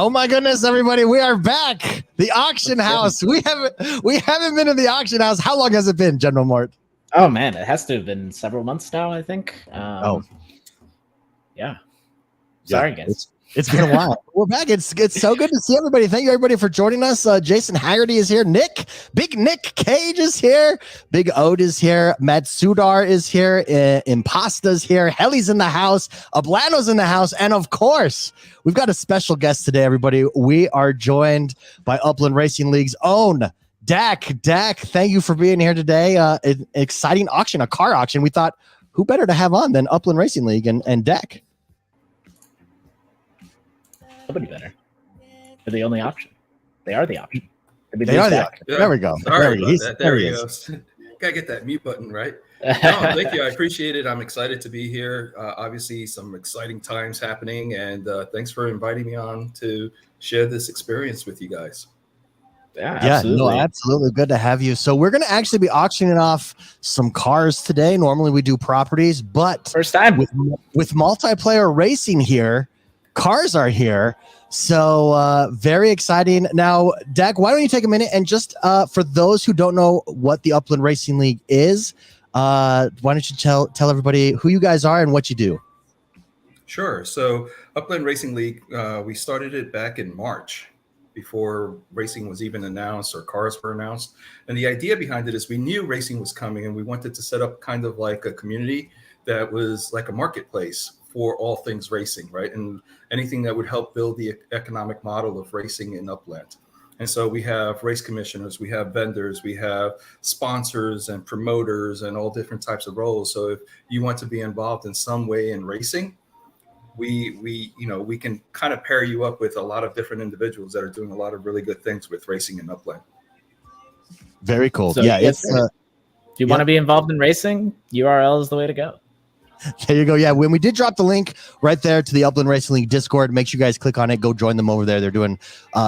Oh my goodness, everybody, we are back. The auction house. We haven't been in the auction house. How long has it been, General Mort? Oh man, it has to have been several months now, I think. Yeah. Sorry, guys. It's been a while. We're back. It's so good to see everybody. Thank you, everybody, for joining us. Jason Haggerty is here. Big Nick Cage is here. Big Ode is here. Matsudar is here. Impasta's here. Helly's in the house. Ablando's in the house. And of course, we've got a special guest today, everybody. We are joined by Upland Racing League's own dApp. Dak, thank you for being here today. An exciting auction, a car auction. We thought, who better to have on than Upland Racing League and dApp? Nobody better. They're the only option. They are the option. They are the option. Yeah. There we go. Sorry there he goes. Gotta get that mute button right. No, thank you. I appreciate it. I'm excited to be here. Obviously, some exciting times happening, and thanks for inviting me on to share this experience with you guys. Yeah, absolutely. Absolutely. Good to have you. So we're going to actually be auctioning off some cars today. Normally we do properties, but first time with multiplayer racing here, cars are here. So very exciting. Now, Dak, why don't you take a minute and just for those who don't know what the Upland Racing League is, why don't you tell everybody who you guys are and what you do? Sure. So Upland Racing League, we started it back in March before racing was even announced or cars were announced. And the idea behind it is we knew racing was coming and we wanted to set up kind of like a community that was like a marketplace for all things racing, right? And anything that would help build the economic model of racing in Upland. And so we have race commissioners, we have vendors, we have sponsors and promoters and all different types of roles. So if you want to be involved in some way in racing, we can kind of pair you up with a lot of different individuals that are doing a lot of really good things with racing in Upland. Very cool. So, yeah, if you want to be involved in racing, URL is the way to go. There you go. Yeah, when we did drop the link right there to the Upland Racing League Discord, make sure you guys click on it. Go join them over there. They're doing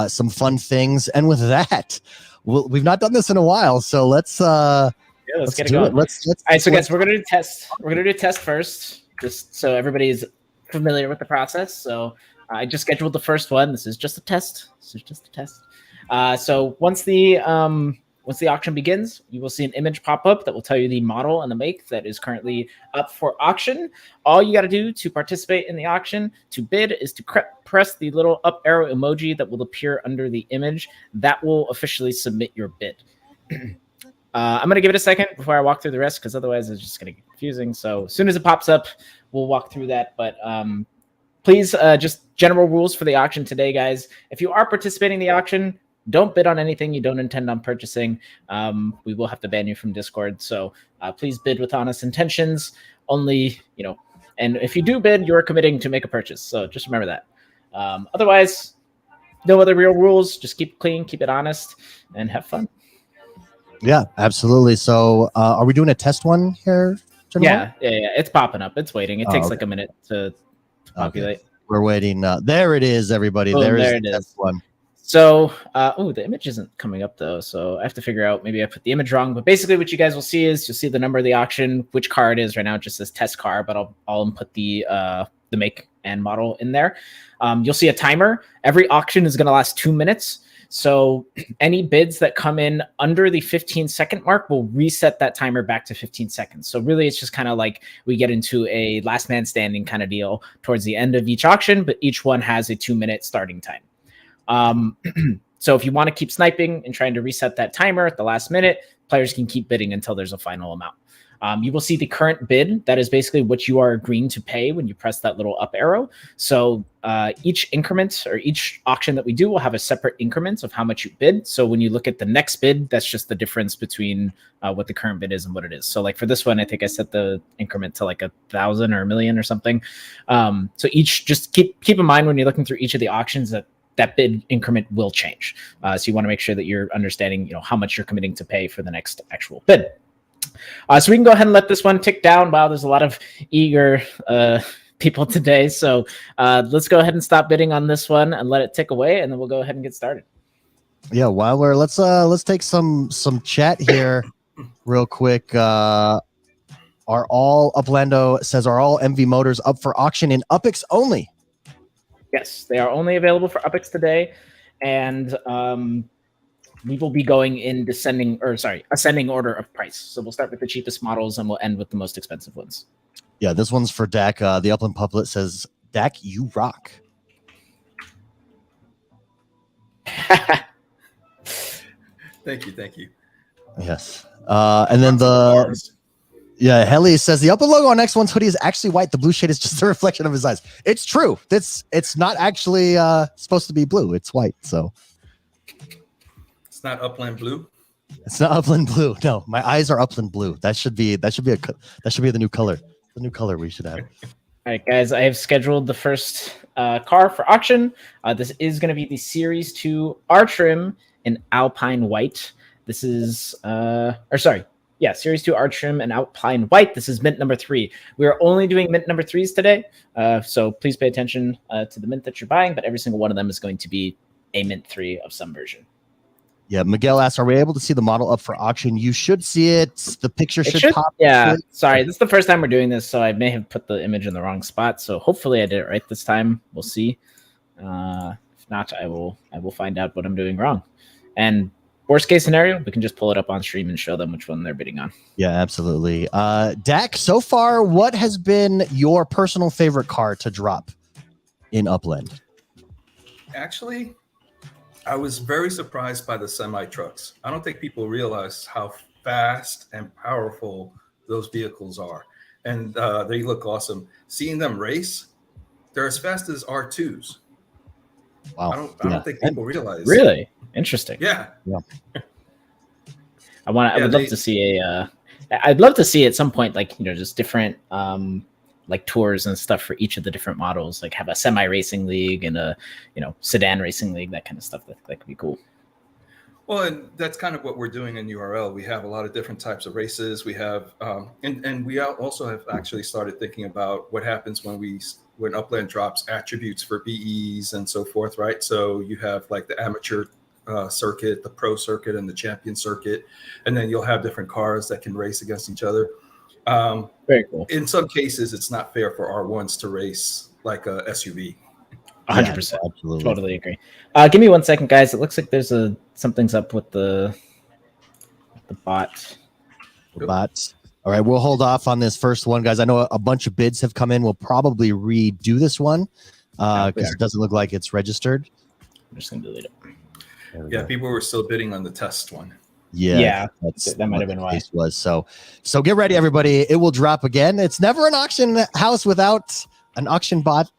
some fun things. And with that, we've not done this in a while, so let's get it going. All right, so guys, we're gonna do test. We're gonna do test first, just so everybody's familiar with the process. So I just scheduled the first one. This is just a test. So once the auction begins, you will see an image pop up that will tell you the model and the make that is currently up for auction. All you got to do to participate in the auction, to bid, is to press the little up arrow emoji that will appear under the image. That will officially submit your bid. I'm going to give it a second before I walk through the rest, because otherwise it's just going to get confusing. So as soon as it pops up, we'll walk through that. But please, just general rules for the auction today, guys. If you are participating in the auction, don't bid on anything you don't intend on purchasing. We will have to ban you from Discord. So please bid with honest intentions only, and if you do bid, you're committing to make a purchase. So just remember that. Otherwise, no other real rules. Just keep it clean, keep it honest, and have fun. Yeah, absolutely. So are we doing a test one here? Yeah. It's popping up. It's waiting. It takes like a minute to populate. Okay. We're waiting. There it is, everybody. Boom, there it is. Test one. So, the image isn't coming up though. So I have to figure out, maybe I put the image wrong, but basically what you guys will see is you'll see the number of the auction, which car it is. Right now it just says test car, but I'll input the make and model in there. You'll see a timer. Every auction is going to last 2 minutes. So any bids that come in under the 15-second mark will reset that timer back to 15 seconds. So really it's just kind of like we get into a last man standing kind of deal towards the end of each auction, but each one has a 2-minute starting time. So if you want to keep sniping and trying to reset that timer at the last minute, players can keep bidding until there's a final amount. You will see the current bid. That is basically what you are agreeing to pay when you press that little up arrow. So each increment or each auction that we do will have a separate increment of how much you bid. So when you look at the next bid, that's just the difference between what the current bid is and what it is. So like for this one, I think I set the increment to like 1,000 or 1,000,000 or something. So just keep in mind when you're looking through each of the auctions that bid increment will change. So you want to make sure that you're understanding, how much you're committing to pay for the next actual bid. So we can go ahead and let this one tick down. Wow, there's a lot of eager people today. So let's go ahead and stop bidding on this one and let it tick away, and then we'll go ahead and get started. Yeah, while let's take some chat here real quick. Are all Uplando says, are all MV motors up for auction in UPX only? Yes, they are only available for Upix today, and we will be going in ascending order of price. So we'll start with the cheapest models, and we'll end with the most expensive ones. Yeah, this one's for Dak. The Upland Puppet says, "Dak, you rock." Thank you. Yes. And then Helly says the Upland logo on X1's hoodie is actually white. The blue shade is just a reflection of his eyes. It's true. It's not actually supposed to be blue. It's white. So it's not Upland blue. It's not Upland blue. No, my eyes are Upland blue. That should be the new color. The new color we should have. All right, guys, I have scheduled the first car for auction. This is going to be the Series 2 R trim in Alpine white. This is Series 2 R trim and Alpine white. This is mint number 3. We are only doing mint number 3s today, so please pay attention to the mint that you're buying, but every single one of them is going to be a mint 3 of some version. Yeah, Miguel asks, are we able to see the model up for auction? You should see it. The picture should pop. Yeah, sorry. This is the first time we're doing this, so I may have put the image in the wrong spot. So hopefully I did it right this time. We'll see. If not, I will find out what I'm doing wrong. And worst case scenario, we can just pull it up on stream and show them which one they're bidding on. Yeah, absolutely. Dak, so far, what has been your personal favorite car to drop in Upland? Actually, I was very surprised by the semi trucks. I don't think people realize how fast and powerful those vehicles are. And they look awesome. Seeing them race, they're as fast as R2s. Wow. I don't think people realize. Really? Interesting. Yeah. I would love to see I'd love to see at some point, like, just different like tours and stuff for each of the different models, like have a semi racing league and a sedan racing league, that kind of stuff. That could be cool. Well, and that's kind of what we're doing in URL. We have a lot of different types of races. We have and we also have actually started thinking about what happens when Upland drops attributes for BEs and so forth, right? So you have like the amateur circuit, the pro circuit, and the champion circuit, and then you'll have different cars that can race against each other. Very cool. In some cases, it's not fair for R1s to race like a SUV. 100%. Absolutely. Totally agree. Give me 1 second, guys. It looks like there's something's up with the bot. The bots. All right, we'll hold off on this first one, guys. I know a bunch of bids have come in. We'll probably redo this one because it doesn't look like it's registered. I'm just gonna delete it. Yeah, people were still bidding on the test one. Yeah, that might have been why. Was so get ready, everybody. It will drop again. It's never an auction house without an auction bot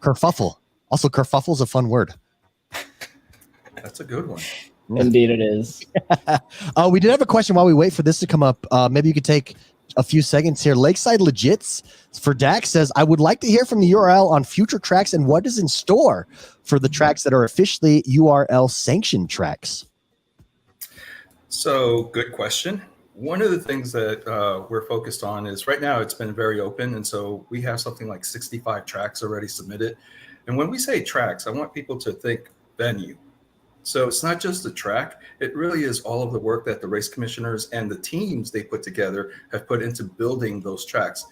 kerfuffle. Also, kerfuffle is a fun word. That's a good one. Indeed, it is. We did have a question while we wait for this to come up. Maybe you could take a few seconds here. Lakeside Legits for Dak says, I would like to hear from the URL on future tracks and what is in store for the tracks that are officially URL sanctioned tracks. So, good question. One of the things that we're focused on is right now it's been very open. And so we have something like 65 tracks already submitted. And when we say tracks, I want people to think venue. So it's not just the track. It really is all of the work that the race commissioners and the teams they put together have put into building those tracks.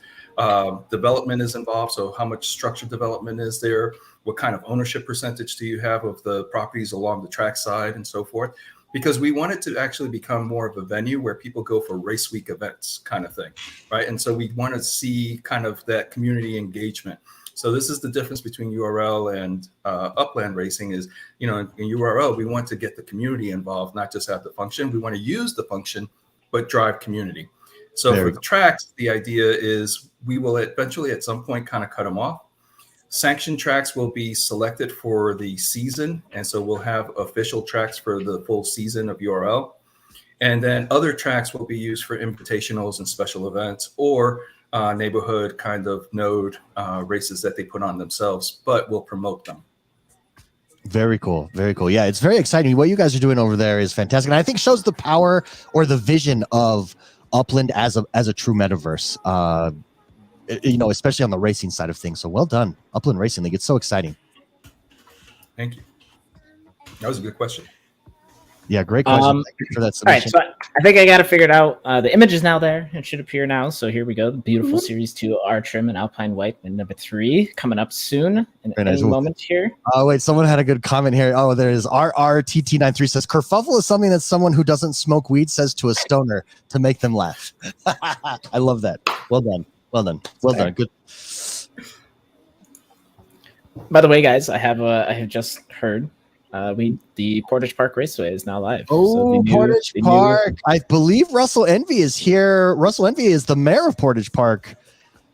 Development is involved. So how much structured development is there? What kind of ownership percentage do you have of the properties along the track side and so forth? Because we want it to actually become more of a venue where people go for race week events kind of thing, right? And so we want to see kind of that community engagement. So this is the difference between URL and Upland Racing is, in URL, we want to get the community involved, not just have the function. We want to use the function, but drive community. So for the tracks, the idea is we will eventually at some point kind of cut them off. Sanctioned tracks will be selected for the season. And so we'll have official tracks for the full season of URL. And then other tracks will be used for invitationals and special events or neighborhood kind of node races that they put on themselves, but we'll promote them. Very cool. Very cool. Yeah, it's very exciting. What you guys are doing over there is fantastic. And I think shows the power or the vision of Upland as a true metaverse, especially on the racing side of things. So well done, Upland Racing League. It's so exciting. Thank you. That was a good question. Yeah, great question. Thank you for that All right, submission. so I think I got it figured out. The image is now there. It should appear now. So here we go. The beautiful Series 2 R trim and Alpine white and number 3 coming up soon in Very any nice. moment here. Oh, wait, someone had a good comment here. Oh, there is RRTT93 says, kerfuffle is something that someone who doesn't smoke weed says to a stoner to make them laugh. I love that. Well done. Well done. Well done. Good. By the way, guys, I have just heard the Portage Park Raceway is now live. Oh, Portage Park. I believe Russell Envy is here. Russell Envy is the mayor of Portage Park.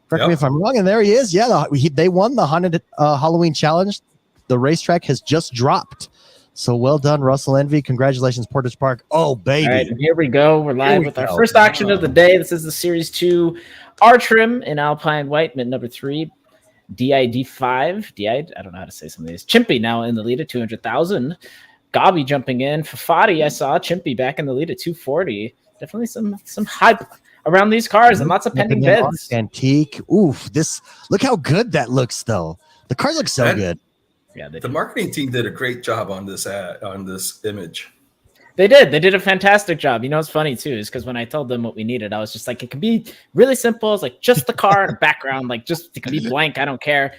Correct me if I'm wrong. And there he is. Yeah, they won the Haunted Halloween Challenge. The racetrack has just dropped. So well done, Russell Envy. Congratulations, Portage Park. Oh, baby. All right, and here we go. We're live with our first auction of the day. This is the Series 2 R trim in Alpine white, mint number 3. DID5. I don't know how to say some of these. Chimpy now in the lead at 200,000. Gobby jumping in. Fafati, I saw Chimpy back in the lead at 240. Definitely some hype around these cars and lots of pending bids. Antique. Oof, look how good that looks though. The cars look so good. Yeah, the marketing team did a great job on this image. They did a fantastic job. You know, it's funny too, is because when I told them what we needed, I was just like, it can be really simple. It's like just the car and a background, like just it can be blank. I don't care.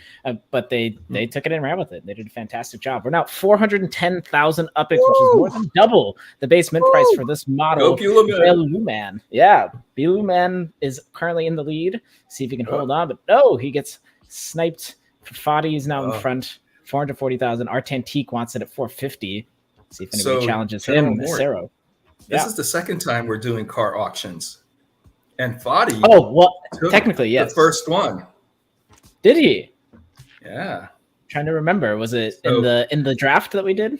But they took it and ran with it. They did a fantastic job. We're now 410,000 UPIX, which is more than double the base mint price for this model. Beluman. Yeah, Beluman is currently in the lead. See if he can hold on, but no, he gets sniped. Fafati is now in front. 440,000. Artantique wants it at 450. See if anybody challenges him. Cero. This is the second time we're doing car auctions, and Fadi. Oh well, technically yes. The first one. Did he? Yeah. Trying to remember. Was it in the draft that we did?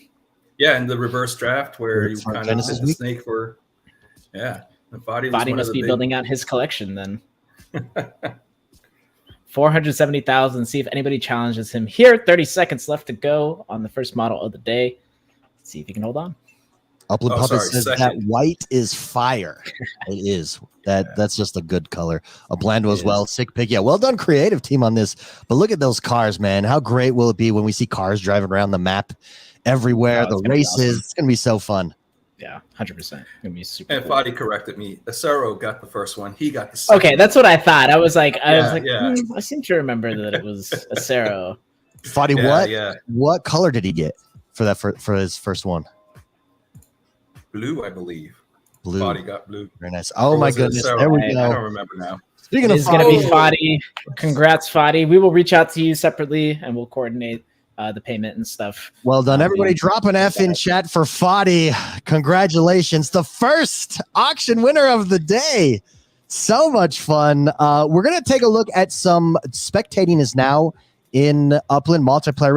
Yeah, in the reverse draft where you kind of did the snake for. Yeah, and Fadi must be building out his collection then. 470,000. See if anybody challenges him here. 30 seconds left to go on the first model of the day. See if you can hold on. Upland Puppet says that white is fire. It is. That's just a good color. Oblando as well. Sick pick. Yeah, well done, creative team on this. But look at those cars, man. How great will it be when we see cars driving around the map everywhere? The races. Awesome. It's gonna be so fun. Yeah, 100%. Gonna be super. And Fadi corrected me. Acero got the first one. He got the second. Okay, that's what I thought. I was like, I seem to remember that it was Acero. Fadi, what color did he get for his first one? Blue, I believe. Blue. Fadi got blue. Very nice. Oh my goodness. There we go. I don't remember now. Speaking of Fadi, it's gonna be Fadi. Congrats, Fadi. We will reach out to you separately and we'll coordinate the payment and stuff. Well done. Everybody drop an F in chat for Fadi. Congratulations. The first auction winner of the day. So much fun. We're going to take a look at some spectating is now in Upland. Multiplayer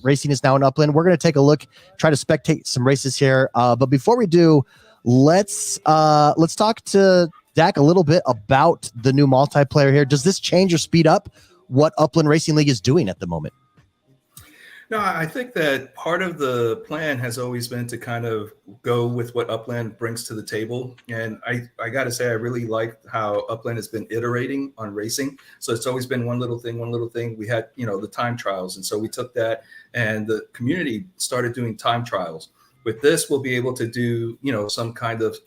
racing is now in Upland. We're going to take a look, try to spectate some races here. But before we do, let's talk to Dak a little bit about the new multiplayer here. Does this change or speed up what Upland Racing League is doing at the moment? No, I think that part of the plan has always been to kind of go with what Upland brings to the table. And I got to say, I really like how Upland has been iterating on racing. So it's always been one little thing. We had, the time trials. And so we took that and the community started doing time trials. With this, we'll be able to do, some kind of,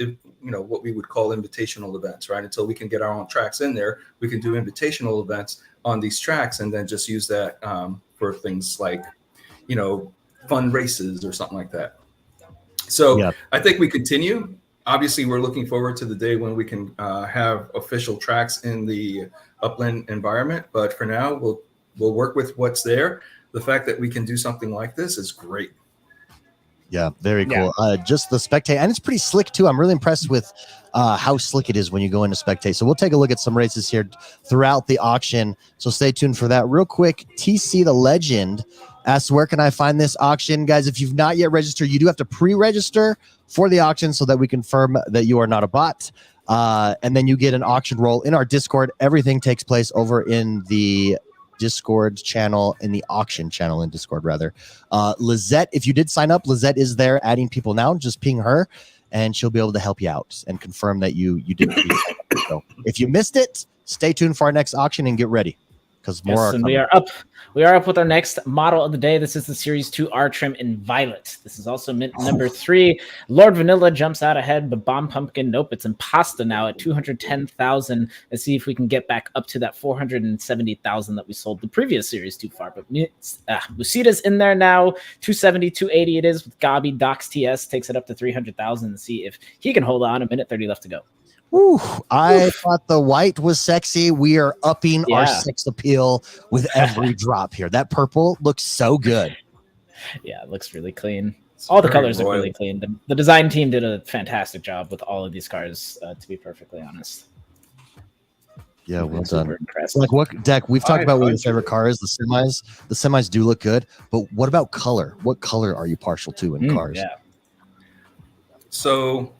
what we would call invitational events, right? Until we can get our own tracks in there, we can do invitational events on these tracks and then just use that for things like, fun races or something like that. So I think we continue. Obviously, we're looking forward to the day when we can have official tracks in the Upland environment. But for now, we'll work with what's there. The fact that we can do something like this is great. Yeah, very cool. Just the spectate, and it's pretty slick too. I'm really impressed with how slick it is when you go into spectate. So we'll take a look at some races here throughout the auction. So stay tuned for that. Real quick, TC the Legend asks, where can I find this auction? Guys, if you've not yet registered, you do have to pre-register for the auction so that we confirm that you are not a bot. And then you get an auction roll in our Discord. Everything takes place over in the Discord channel, in the auction channel in Discord, rather. Lizette, if you did sign up, Lizette is there adding people now. Just ping her and she'll be able to help you out and confirm that you did. So if you missed it, stay tuned for our next auction and get ready. because more are and coming. we are up with our next model of the day. This is the Series 2 R trim in violet. This is also mint number 3. Lord Vanilla jumps out ahead, but Bomb Pumpkin, nope, it's Impasta now at 210,000. Let's see if we can get back up to that 470,000 that we sold the previous Series 2 far. But Musida's in there now, 270, 280 it is with Gabi. Docs TS takes it up to 300,000 and see if he can hold on. A minute 30 left to go. Ooh, I thought the white was sexy. We are upping our sex appeal with every drop here. That purple looks so good. Yeah, it looks really clean. All the colors royal. look really clean. The design team did a fantastic job with all of these cars, to be perfectly honest. Yeah, well done. Impressive. Like what deck we've talked about what your favorite car is, the semis. The semis do look good, but what about color? What color are you partial to in cars? Yeah. So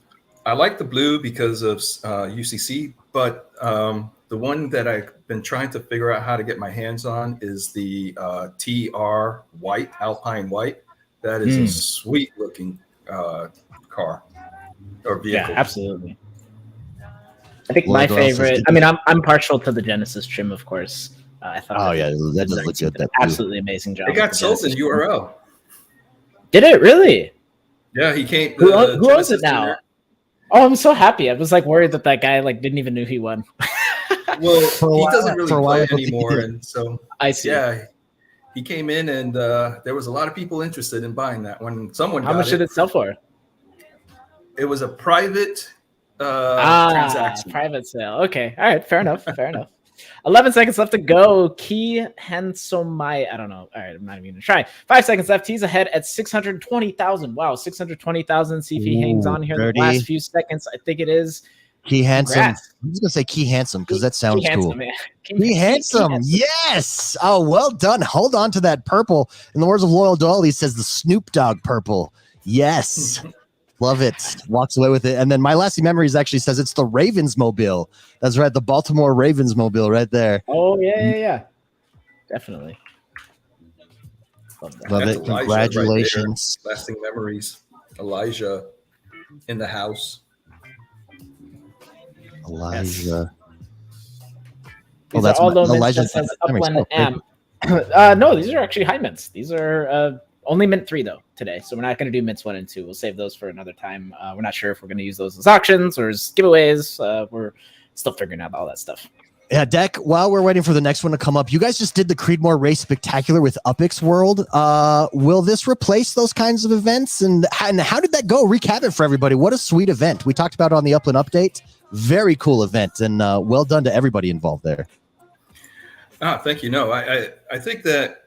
I like the blue because of UCC, but the one that I've been trying to figure out how to get my hands on is the TR white, Alpine white. That is a sweet looking car or vehicle. Yeah, absolutely. I think my favorite. I mean, I'm partial to the Genesis trim, of course. I thought. Oh yeah, that does look good. That absolutely amazing job. It got sold in URL. Did it really? Yeah, he came. Who owns it now? Oh, I'm so happy. I was like worried that guy like didn't even know he won. Well, he doesn't really play anymore, and so I see. Yeah, he came in, and there was a lot of people interested in buying that one. Someone How much did it sell for? It was a private transaction. Private sale. Okay, all right, fair enough. Fair enough. 11 seconds left to go. Key Hansomai. I don't know. All right, I'm not even going to try. 5 seconds left. He's ahead at 620,000. Wow, 620,000. See if he hangs on here in the last few seconds. I think it is. Key Handsome. I'm just going to say Key Handsome because that sounds cool. Key Handsome. Yes. Oh, well done. Hold on to that purple. In the words of Loyal Doll, he says the Snoop Dogg purple. Yes. Love it. Walks away with it. And then my lasting memories actually says it's the Ravens mobile. That's right. The Baltimore Ravens mobile right there. Oh, yeah. Definitely. Love it. Congratulations. Right, lasting memories. Elijah in the house. Elijah. Oh, that's Elijah. Says Upland M. No, these are actually high mints. These are only mint 3 though today, so we're not going to do mints 1 and 2. We'll save those for another time. We're not sure if we're going to use those as auctions or as giveaways. We're still figuring out all that stuff. Yeah, Deck, while we're waiting for the next one to come up, you guys just did the Creedmoor Race Spectacular with UpX World. Will this replace those kinds of events? And how did that go? Recap it for everybody. What a sweet event. We talked about it on the Upland Update. Very cool event, and well done to everybody involved there. Thank you. No, I think that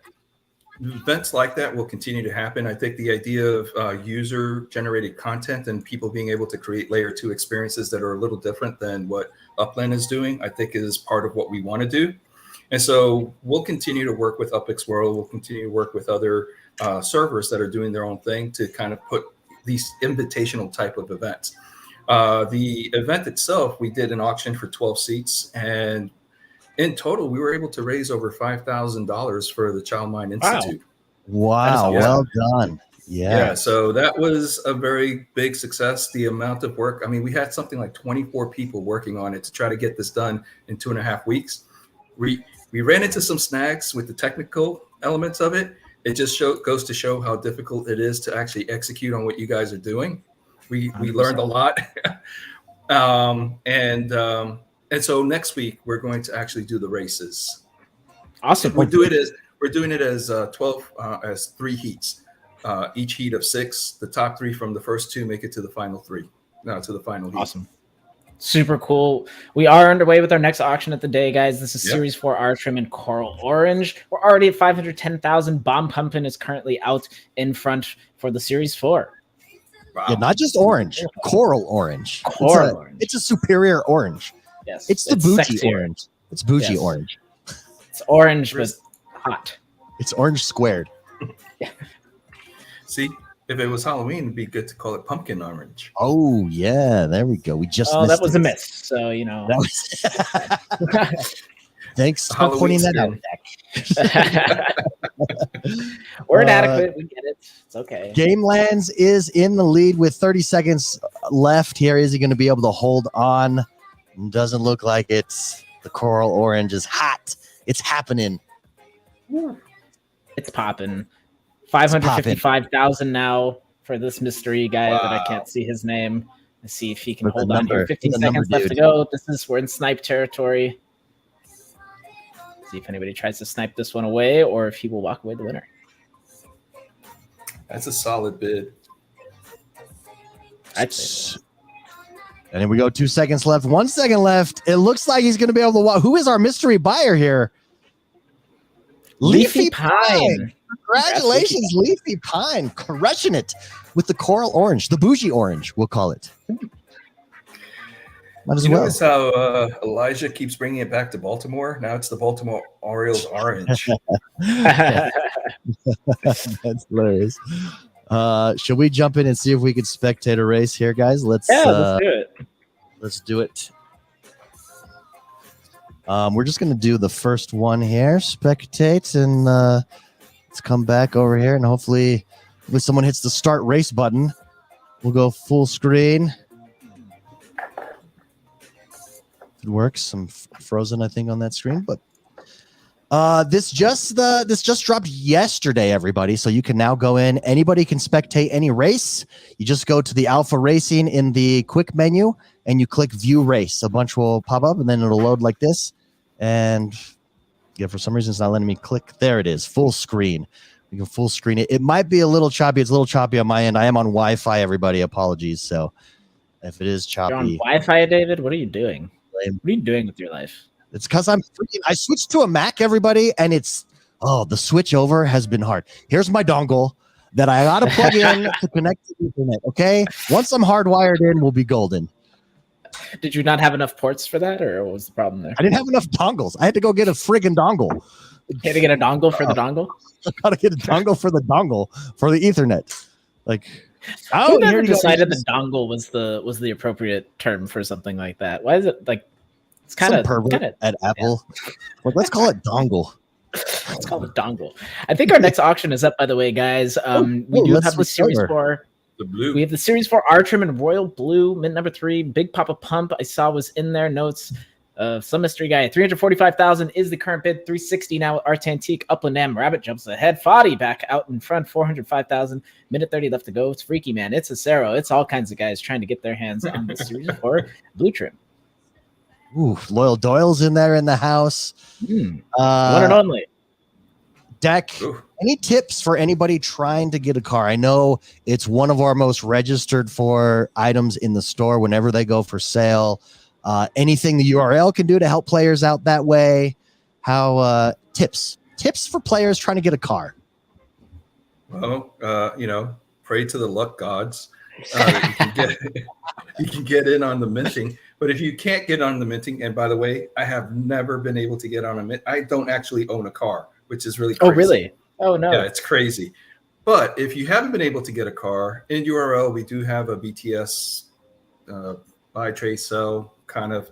events like that will continue to happen. I think the idea of user-generated content and people being able to create layer 2 experiences that are a little different than what Upland is doing, I think is part of what we want to do. And so we'll continue to work with UpX World. We'll continue to work with other servers that are doing their own thing to kind of put these invitational type of events. The event itself, we did an auction for 12 seats, and in total, we were able to raise over $5,000 for the Child Mind Institute. Wow, well done. Yeah, so that was a very big success. The amount of work, I mean, we had something like 24 people working on it to try to get this done in 2.5 weeks. We ran into some snags with the technical elements of it. It just goes to show how difficult it is to actually execute on what you guys are doing. We learned a lot. And so next week we're going to actually do the races. Awesome. We're doing it as 12 as 3 heats. Each heat of 6. The top 3 from the first 2 make it to the final 3. No, to the final heat. Awesome. Super cool. We are underway with our next auction of the day, guys. This is Series 4 R trim in coral orange. We're already at 510,000. Bomb Pumpkin is currently out in front for the Series 4. Wow. Yeah, not just orange, coral orange. It's a superior orange. Yes, it's the bougie orange. It's bougie orange. It's orange, but hot. It's orange squared. Yeah. See, if it was Halloween, it'd be good to call it pumpkin orange. Oh yeah, there we go. We just that was a miss. So that was. Thanks for pointing that out. We're inadequate. We get it. It's okay. Gamelands is in the lead with 30 seconds left here. Is he going to be able to hold on? Doesn't look like it's the coral orange is hot It's happening. It's popping. 555,000 now for this mystery guy that I can't see his name. Let's see if he can hold on here. 15 seconds left to go. We're in snipe territory. See if anybody tries to snipe this one away or if he will walk away the winner. That's a solid bid. I'd say that. And here we go. 2 seconds left. 1 second left. It looks like he's going to be able to walk. Who is our mystery buyer here? Leafy Pine. Congratulations, Leafy Pine. Crushing it with the coral orange, the bougie orange, we'll call it. Might as well. Notice how Elijah keeps bringing it back to Baltimore? Now it's the Baltimore Orioles orange. That's hilarious. Should we jump in and see if we can spectate a race here, guys? Let's do it. Let's do it. We're just going to do the first one here, spectate, and let's come back over here, and hopefully someone hits the start race button. We'll go full screen. If it works, I'm frozen, I think, on that screen, but this just dropped yesterday, everybody. So you can now go in. Anybody can spectate any race. You just go to the Alpha Racing in the quick menu, and you click View Race. A bunch will pop up, and then it'll load like this. And yeah, for some reason, it's not letting me click. There it is, full screen. We can full screen it. It might be a little choppy. It's a little choppy on my end. I am on Wi-Fi, everybody. Apologies. So if it is choppy. You're on Wi-Fi, David? What are you doing? What are you doing with your life? It's because I switched to a Mac, everybody, and the switch over has been hard. Here's my dongle that I got to plug in to connect to the internet, okay? Once I'm hardwired in, we'll be golden. Did you not have enough ports for that, or what was the problem there? I didn't have enough dongles. I had to go get a friggin' dongle. You had to get a dongle for the dongle? I got to get a dongle for the dongle for the Ethernet. Who never decided the dongle was the appropriate term for something like that? Why is it like it's kind of at Apple? Yeah. Well, let's call it dongle. Let's call it dongle. I think our next auction is up, by the way, guys. We do have the Series 4. The blue. We have the Series 4 R trim and Royal Blue, mint number 3. Big Papa Pump I saw was in there. Notes. Some mystery guy. 345,000 is the current bid. 360 now. Art Antique. Upland M. Rabbit jumps ahead. Foddy back out in front. 405,000. Minute 30 left to go. It's Freaky Man. It's Acero. It's all kinds of guys trying to get their hands on the Series 4 blue trim. Ooh, Loyal Doyle's in there in the house. One and only. Deck. Ooh. Any tips for anybody trying to get a car? I know it's one of our most registered for items in the store whenever they go for sale. Anything the URL can do to help players out that way? How tips for players trying to get a car? Well, pray to the luck gods. You can get in on the minting, but if you can't get on the minting, and by the way, I have never been able to get on a mint. I don't actually own a car, which is really crazy. Oh, really? Oh, no. Yeah, it's crazy. But if you haven't been able to get a car, in URL, we do have a BTS buy, trade, sell kind of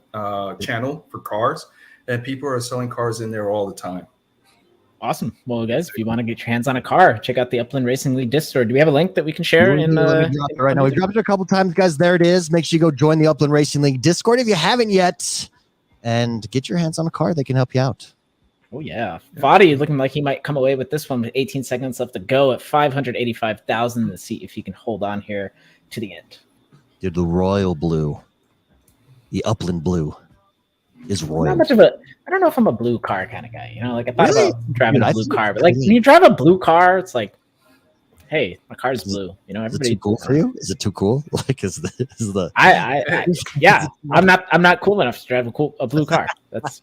channel for cars, and people are selling cars in there all the time. Awesome. Well, guys, if you want to get your hands on a car, check out the Upland Racing League Discord. Do we have a link that we can share? Right now, we dropped it a couple times, guys. There it is. Make sure you go join the Upland Racing League Discord if you haven't yet, and get your hands on a car. They can help you out. Oh, yeah. Foddy looking like he might come away with this one with 18 seconds left to go at 585,000. Let's see if he can hold on here to the end. Dude, the royal blue, the Upland blue is royal. Not much of a, I don't know if I'm a blue car kind of guy. Like I thought about driving a blue car, but like when you drive a blue car, it's like, hey, my car's blue. Everybody. Is it too cool for you? Is it too cool? Like, is the? Yeah. I'm not cool enough to drive a blue car. That's.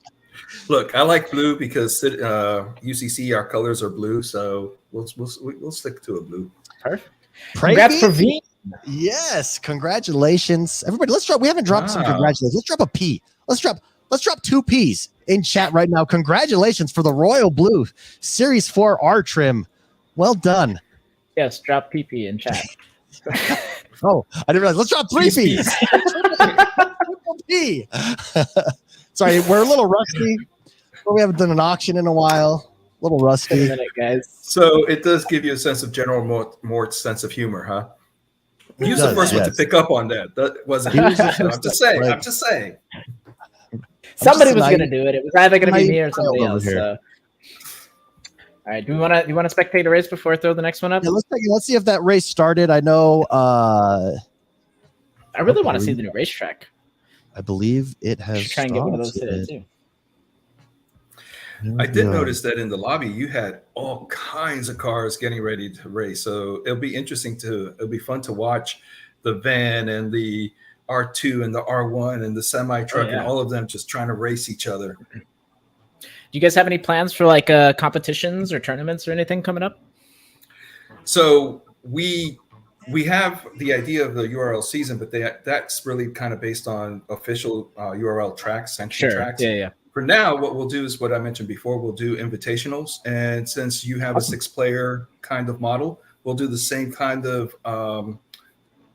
Look, I like blue because UCC, our colors are blue, so we'll stick to a blue. Perfect. Congrats for V. Yes, congratulations, everybody. Let's drop. We haven't dropped some congratulations. Let's drop a P. Let's drop 2 P's in chat right now. Congratulations for the Royal Blue Series 4 R trim. Well done. Yes, drop PP in chat. Oh, I didn't realize. Let's drop 3 P's. P. Sorry, we're a little rusty. We haven't done an auction in a while. A little rusty. Minute, guys. So it does give you a sense of General Mort's sense of humor, huh? He was the first one to pick up on that. That wasn't. I'm just saying. Somebody was going to do it. It was either going to be me or somebody else. So. All right. Do you want to spectate a race before I throw the next one up? Yeah, let's see if that race started. I know. I really want to see the new racetrack. I believe it has. Try and get one of those today too. I did notice that in the lobby you had all kinds of cars getting ready to race. So it'll be fun to watch the van and the R2 and the R1 and the semi truck and all of them just trying to race each other. Do you guys have any plans for like competitions or tournaments or anything coming up? So we have the idea of the URL season, but that's really kind of based on official URL tracks, sanctioned tracks. Yeah. For now, what we'll do is what I mentioned before. We'll do invitationals, and since you have a 6-player kind of model, we'll do the same kind of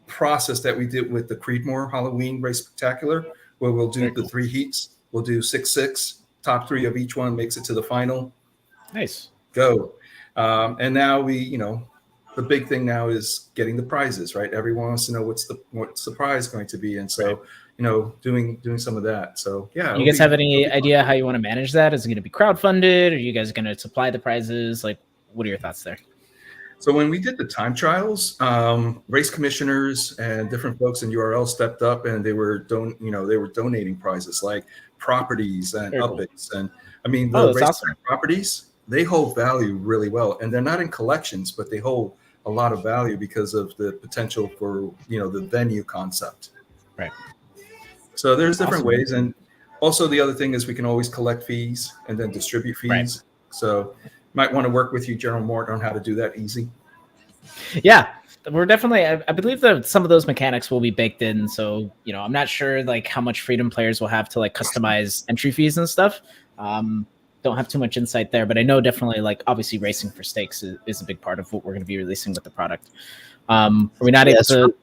process that we did with the Creedmoor Halloween Race Spectacular, where we'll do the 3 heats. We'll do 6-6. Top 3 of each one makes it to the final. Nice. Go. And now the big thing now is getting the prizes, right? Everyone wants to know what's the prize going to be, and so doing some of that. So yeah. You guys have any idea how you want to manage that? Is it going to be crowdfunded? Are you guys going to supply the prizes? Like, what are your thoughts there? So when we did the time trials, race commissioners and different folks in URL stepped up, and they were donating prizes like properties and updates. And I mean, the racetrack properties, they hold value really well, and they're not in collections, but they hold a lot of value because of the potential for the venue concept. Right. So there's different ways, and also the other thing is we can always collect fees and then distribute fees. Right. So might want to work with you, General Mort, on how to do that easy. Yeah, we're definitely. I believe that some of those mechanics will be baked in. So I'm not sure like how much freedom players will have to like customize entry fees and stuff. Don't have too much insight there, but I know definitely like obviously racing for stakes is a big part of what we're going to be releasing with the product. Are we not able to?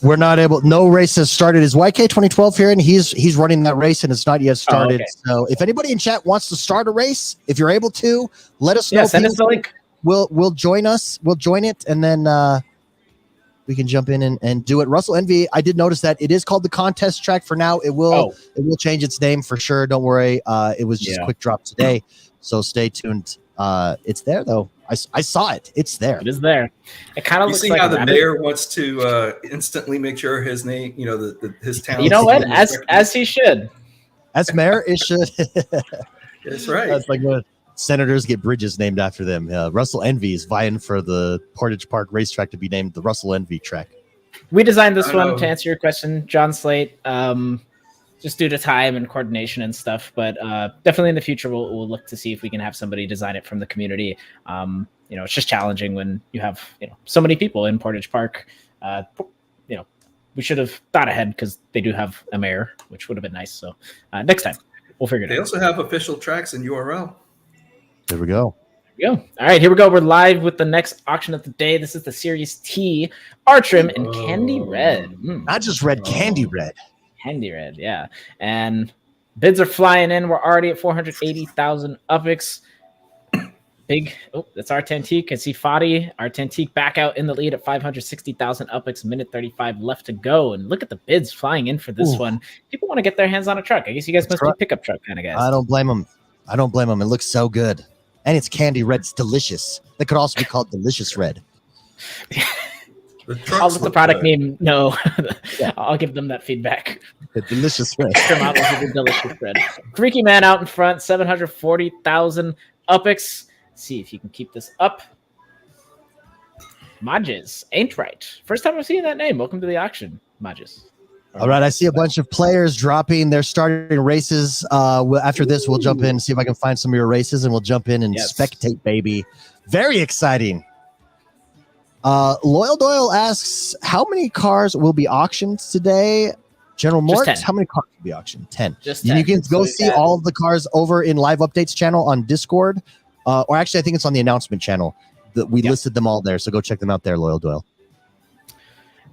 We're not able. No race has started. Is YK 2012 here, and he's running that race, and it's not yet started. Okay. So if anybody in chat wants to start a race, if you're able to, let us know. Yeah, send us the link. We'll join us. We'll join it, and then we can jump in and do it. Russell Envy, I did notice that it is called the contest track for now. It will change its name for sure. Don't worry. It was just a quick drop today, so stay tuned. It's there though. I saw it. It's there. It is there. It kind of looks like how the mayor wants to instantly make sure his name, his town. You know what? As he should. As mayor, it should. That's right. That's like what senators get bridges named after them. Russell Envy is vying for the Portage Park racetrack to be named the Russell Envy track. We designed this one to answer your question, John Slate. Just due to time and coordination and stuff, but definitely in the future we'll look to see if we can have somebody design it from the community. It's just challenging when you have so many people in Portage Park. We should have thought ahead because they do have a mayor, which would have been nice. So next time we'll figure it out. They also have official tracks in URL. There we go. All right, here we go. We're live with the next auction of the day. This is the Series T R-Trim in Candy Red. Not just red, Candy Red. Candy Red, yeah. And bids are flying in. We're already at 480,000 UPX. Big. Oh, that's our Tantique. I see Fadi, our Tantique, back out in the lead at 560,000 UPX. Minute 35 left to go. And look at the bids flying in for this one. People want to get their hands on a truck. I guess you guys must be pickup truck kind of guys. I don't blame them. It looks so good. And it's Candy Red. It's delicious. It could also be called Delicious Red. I'll let the product name know. I'll give them that feedback. The Delicious Red. Extra models of the Delicious Red. Freaky Man out in front, 740,000 UPX. See if you can keep this up. Majes, ain't right. First time I've seen that name. Welcome to the auction, Majes. All right, I see a bunch of players dropping their starting races. After this, we'll jump in, see if I can find some of your races, and we'll jump in and spectate, baby. Very exciting. Loyal Doyle asks, how many cars will be auctioned today? General Mort, how many cars will be auctioned? 10. Just 10. You can go see all of the cars over in live updates channel on Discord. Or actually, I think it's on the announcement channel. We listed them all there, so go check them out there, Loyal Doyle.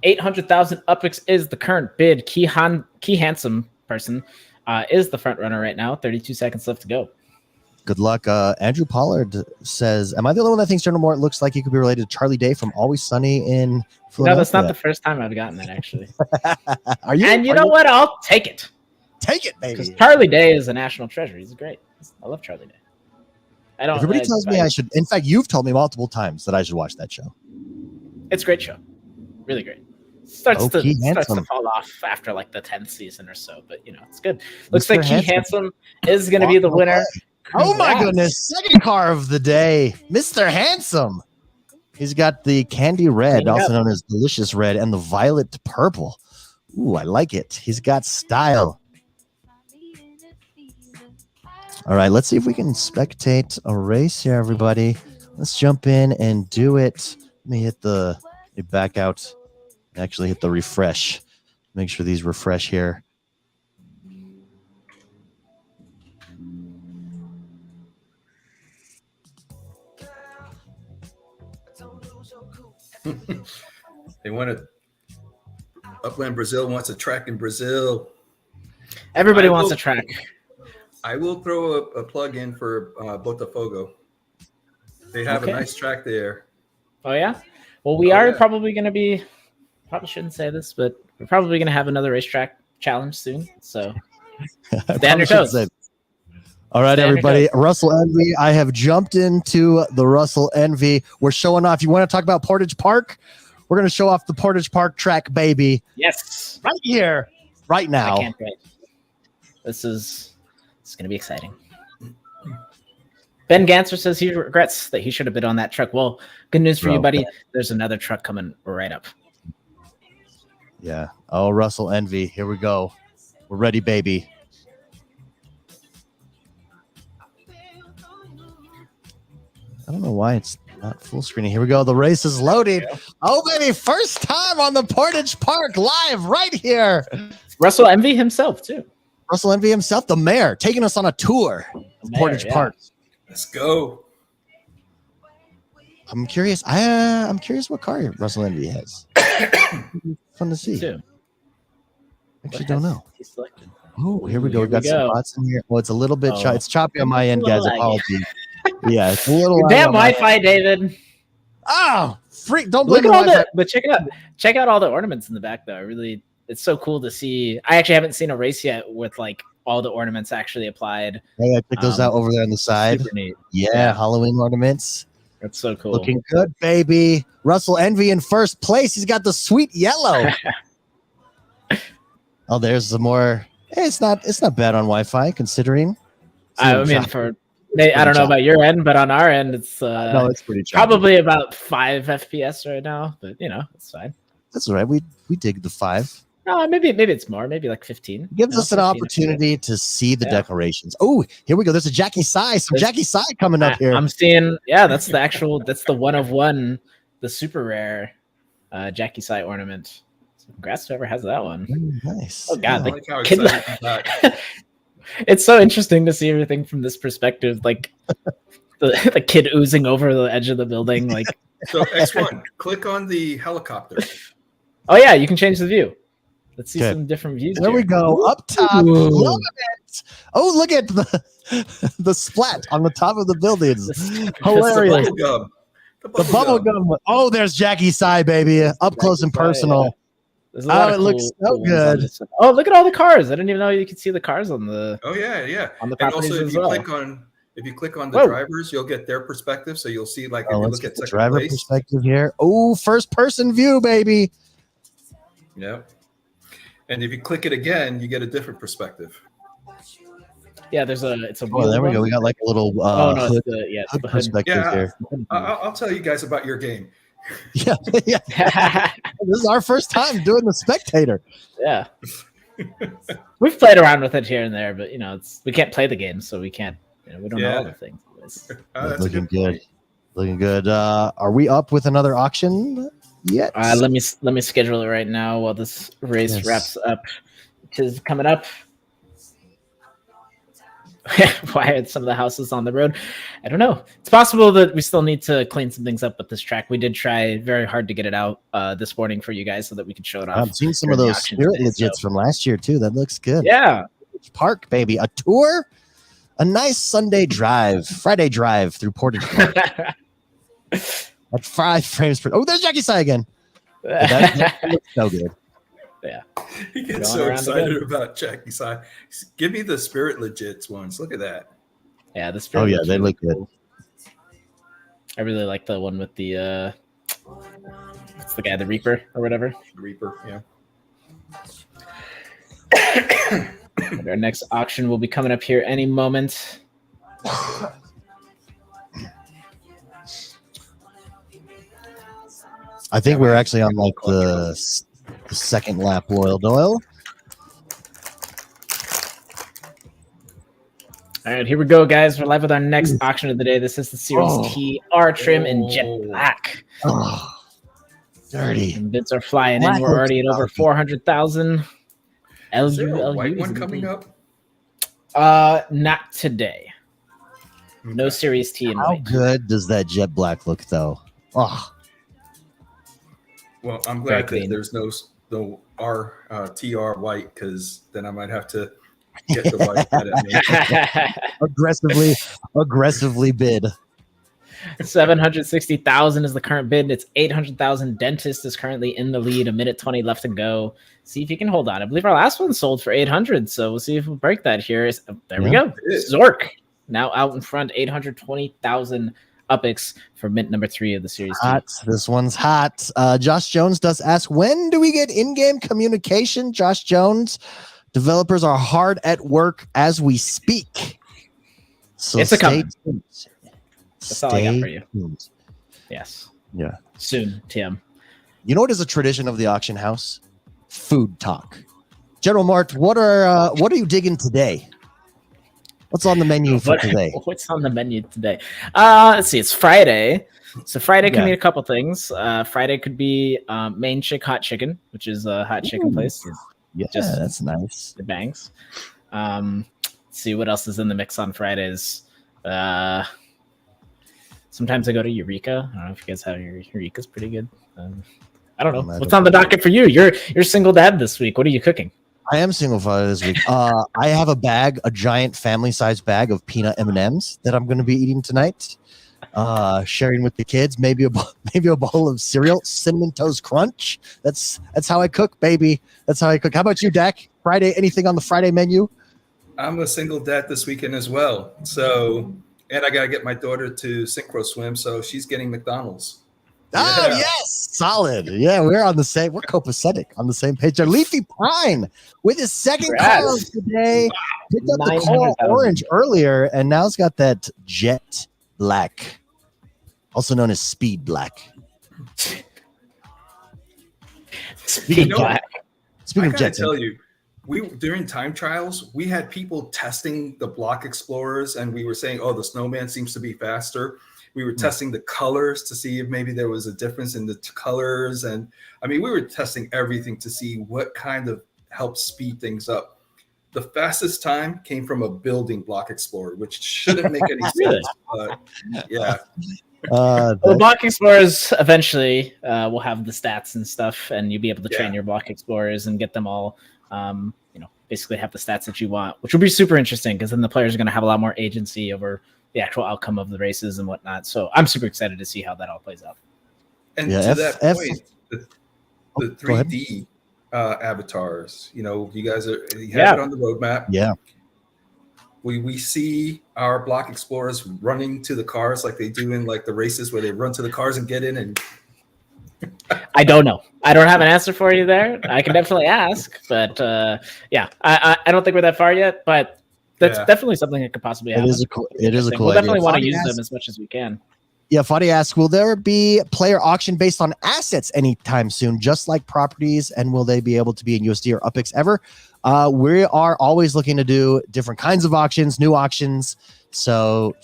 800,000 UPX is the current bid. Key Handsome person is the front runner right now. 32 seconds left to go. Good luck. Andrew Pollard says, am I the only one that thinks General Mort looks like he could be related to Charlie Day from Always Sunny in Philadelphia? No, that's not the first time I've gotten that, actually. Are you? And you know what? I'll take it. Take it, baby. Because Charlie Day is a national treasure. He's great. I love Charlie Day. Everybody tells me I should. In fact, you've told me multiple times that I should watch that show. It's a great show. Really great. Starts to Handsome. fall off after like the 10th season or so, but it's good. Looks Mr. like Key Handsome is going to be the winner. Oh my goodness. Second car of the day, Mr. Handsome. He's got the candy red, also known as delicious red, and the violet purple. Ooh, I like it. He's got style. All right, let's see if we can spectate a race here, everybody. Let's jump in and do it. Let me hit back out. Actually hit the refresh. Make sure these refresh here. They want to. Upland Brazil wants a track in Brazil. Everybody wants a track. I will throw a plug in for Botafogo. They have a nice track there. Oh yeah. Well, we are probably going to be. Probably shouldn't say this, but we're probably going to have another racetrack challenge soon. So stay on your toes. All right, everybody. Russell Envy. I have jumped into the Russell Envy. We're showing off. You want to talk about Portage Park? We're going to show off the Portage Park track, baby. Yes. Right here, right now. I can't wait. This is going to be exciting. Ben Ganser says he regrets that he should have been on that truck. Well, good news for you, buddy. There's another truck coming right up. Yeah. Oh, Russell Envy. Here we go. We're ready, baby. I don't know why it's not full screening. Here we go. The race is loaded. Oh, baby. First time on the Portage Park live right here. Russell Envy himself, too. Russell Envy himself, the mayor, taking us on a tour of Portage Park. Let's go. I'm curious. I'm curious what car Russell Envy has. Fun to see. Actually, don't know. Oh, here we go. We got some spots in here. Well, it's a little bit choppy. It's choppy on my end, guys. Apologies. Yeah, it's a little. Damn Wi-Fi, David. Oh, freak! Don't blame Look the at Wi-Fi. but check out all the ornaments in the back, though. It's so cool to see. I actually haven't seen a race yet with like all the ornaments actually applied. Hey, I picked those out over there on the side. Super neat. Yeah, Halloween ornaments. That's so cool. Looking good, baby. Russell Envy in first place. He's got the sweet yellow. Oh, there's some more. Hey, it's not bad on Wi-Fi considering. I mean, I don't know about your end, but on our end, it's no, it's pretty choppy. Probably about 5 FPS right now. But it's fine. That's all right. We dig the 5. No, maybe it's more. Maybe like 15. It gives us an opportunity to see the decorations. Oh, here we go. There's a Jackie Sai. Jackie Sai coming up here. I'm seeing. Yeah, that's the one of one, the super rare Jackie Sai ornament. So congrats to whoever has that one. Nice. Oh God, like it's so interesting to see everything from this perspective, like the kid oozing over the edge of the building. Like, so X1, click on the helicopter. Oh yeah, you can change the view. Let's see some different views. There we go. Up top. Love it. Oh, look at the splat on the top of the buildings. Hilarious. The bubble gum. Oh, there's Jackie Sai, baby. Up close and personal. Oh, it looks so good. Oh, look at all the cars. I didn't even know you could see the cars on the. Oh yeah. On the and also, if you click on the drivers, you'll get their perspective. So you'll see, like, if you look at the driver perspective here. Oh, first person view, baby. Yeah. And if you click it again, you get a different perspective. Yeah, it's a. Oh, there we go. We got like a little hood perspective here. I'll tell you guys about your game. Yeah. This is our first time doing the Spectator. Yeah. We've played around with it here and there, but we can't play the game, so we can't. We don't know all the things. Looking good. Looking good. Are we up with another auction yet? Let me schedule it right now while this race wraps up. Which is coming up. Why are some of the houses on the road? I don't know. It's possible that we still need to clean some things up with this track. We did try very hard to get it out this morning for you guys so that we could show it off. I've seen some of those Spirit Legits from last year too. That looks good. Yeah. Park, baby. A tour. A nice Sunday drive. Friday drive through Portage Park. At 5 frames per... Oh, there's Jackie Sai again. That looks so good. Yeah. He gets Going so around excited again. about check. He's like, give me the Spirit Legits ones. Look at that. Yeah, the Oh Spirit yeah, looks they really look good. cool. I really like the one with the what's the guy, the Reaper or whatever. The Reaper, yeah. And our next auction will be coming up here any moment. I think we're actually on like the second lap, Loyal Doyle. All right, here we go, guys. We're live with our next auction of the day. This is the Series T R trim in jet black. Oh, dirty. And bids are flying Black in. We're already at looks over dirty. 400,000. Is there a white one coming up? Not today. No Series T in How white. good does that jet black look, though? Oh, Well, I'm Very glad that clean. there's no TR white, because then I might have to get the white mad at me. aggressively bid. 760,000 is the current bid. And it's 800,000. Dentist is currently in the lead. A minute 20 left to go. See if he can hold on. I believe our last one sold for 800, so we'll see if we'll break that here. There we go. Zork now out in front. 820,000 UpX for mint number 3 of the series. Hot. This one's hot. Josh Jones does ask, when do we get in-game communication? Josh Jones, developers are hard at work as we speak. So It's a coming. tuned. That's all I got for you. Tuned. Yes. Yeah. Soon, TM. You know what is a tradition of the auction house? Food talk. General Mort, what are you digging today? What's on the menu for today? What's on the menu today? Let's see. It's Friday. So Friday can mean a couple things. Friday could be Main Chick Hot Chicken, which is a hot chicken place. Yeah, Just that's nice. the bangs. Let's see what else is in the mix on Fridays. Sometimes I go to Eureka. I don't know if you guys have Eureka's pretty good. I don't know. What's on the docket for you? You're single dad this week. What are you cooking? I am single father this week. I have a giant family-sized bag of peanut M&Ms that I'm going to be eating tonight. Sharing with the kids. Maybe a bowl of cereal, Cinnamon Toast Crunch. That's how I cook, baby. That's how I cook. How about you, Dak? Friday? Anything on the Friday menu? I'm a single dad this weekend as well. So, and I got to get my daughter to synchro swim, so she's getting McDonald's. Oh, yes. Solid. Yeah, we're copacetic on the same page. Leafy Pine with his second car today. Picked up the coral orange earlier, and now it's got that jet black, also known as speed black. Speed black. Speaking of I jets, tell you, during time trials, we had people testing the block explorers, and we were saying, "Oh, the snowman seems to be faster." We were testing the colors to see if maybe there was a difference in the colors, and I mean, we were testing everything to see what kind of helps speed things up. The fastest time came from a building block explorer, which shouldn't make any sense, but yeah. Well, block explorers eventually will have the stats and stuff, and you'll be able to train your block explorers and get them all, basically have the stats that you want, which will be super interesting because then the players are going to have a lot more agency over the actual outcome of the races and whatnot. So I'm super excited to see how that all plays out. And to that point, the 3D avatars, you guys have it on the roadmap. Yeah. We see our block explorers running to the cars like they do in like the races where they run to the cars and get in. And I don't know. I don't have an answer for you there. I can definitely ask, but I don't think we're that far yet, but that's definitely something that could possibly happen. It is a cool We'll definitely idea. want to use them as much as we can. Yeah, Fadi asks, will there be player auction based on assets anytime soon, just like properties? And will they be able to be in USD or UpX ever? We are always looking to do different kinds of auctions, new auctions. So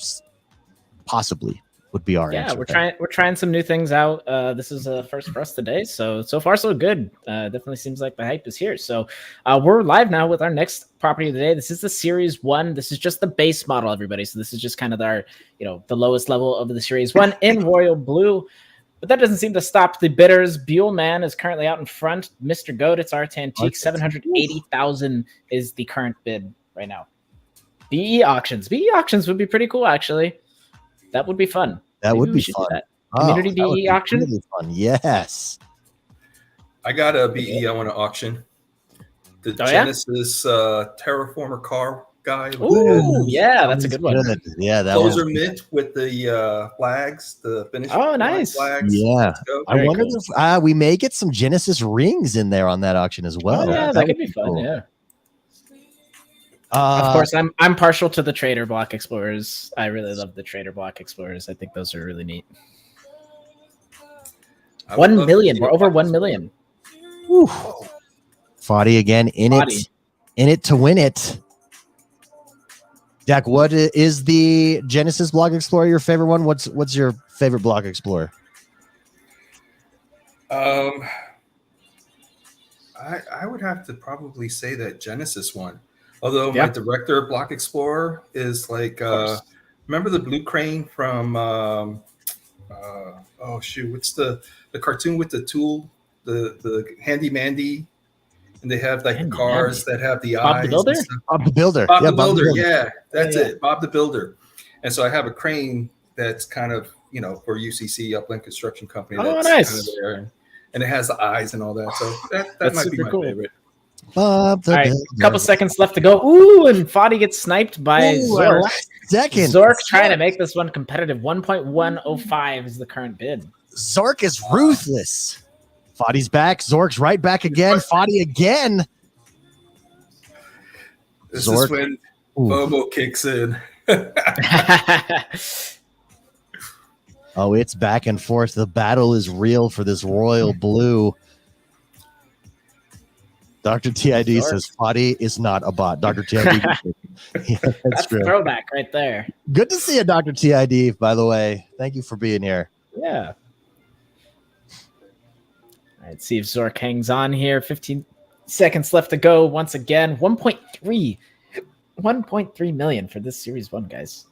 possibly would be our answer. We're trying some new things out. This is a first for us today. So far so good. Definitely seems like the hype is here. So we're live now with our next property of the day. This is the Series 1. This is just the base model, everybody. So this is just kind of our, the lowest level of the Series 1 in royal blue. But that doesn't seem to stop the bidders. Buell Man is currently out in front. Mr. Goat, it's Art Antique. 780,000 is the current bid right now. BE auctions. BE auctions would be pretty cool, actually. That would be fun. That would be fun. Community BE auction. Really fun. Yes. I got a BE I want to auction. The Genesis Terraformer car guy. Ooh, yeah, that's a good one. Yeah, that Closer mint with the flags, the finish. Nice. Flags. Yeah, I wonder if we may get some Genesis rings in there on that auction as well. Oh, yeah, that could be fun. Cool. Yeah. Of course, I'm partial to the Trader Block Explorers. I really love the Trader Block Explorers. I think those are really neat. 1 million. We're over 1 million. Woo. Foddy again in it to win it. Dak, what is the Genesis Block Explorer your favorite one? What's your favorite Block Explorer? I would have to probably say that Genesis one. Although my director of Block Explorer is like, remember the Blue Crane from, what's the cartoon with the tool, the Handy Mandy, and they have like the cars that have the eyes. The Builder? Bob the Builder. Bob the Builder. Yeah, that's it. Bob the Builder. And so I have a crane that's kind of, for UCC, Upland Construction Company. That's nice. Kind of there. And it has the eyes and all that. So that might be my favorite. Bob the Builder. A couple seconds left to go. Ooh, and Foddy gets sniped by Zork. Zork trying to make this one competitive. 1.105 is the current bid. Zork is ruthless. Foddy's back. Zork's right back again. Foddy again. This is when FOMO kicks in. Oh, it's back and forth. The battle is real for this royal blue. Dr. TID says Foddy is not a bot. Dr. TID. Yeah, that's true. Throwback right there. Good to see you, Dr. TID, by the way. Thank you for being here. Yeah. All right, see if Zork hangs on here. 15 seconds left to go. Once again, 1.3 million for this Series 1, guys.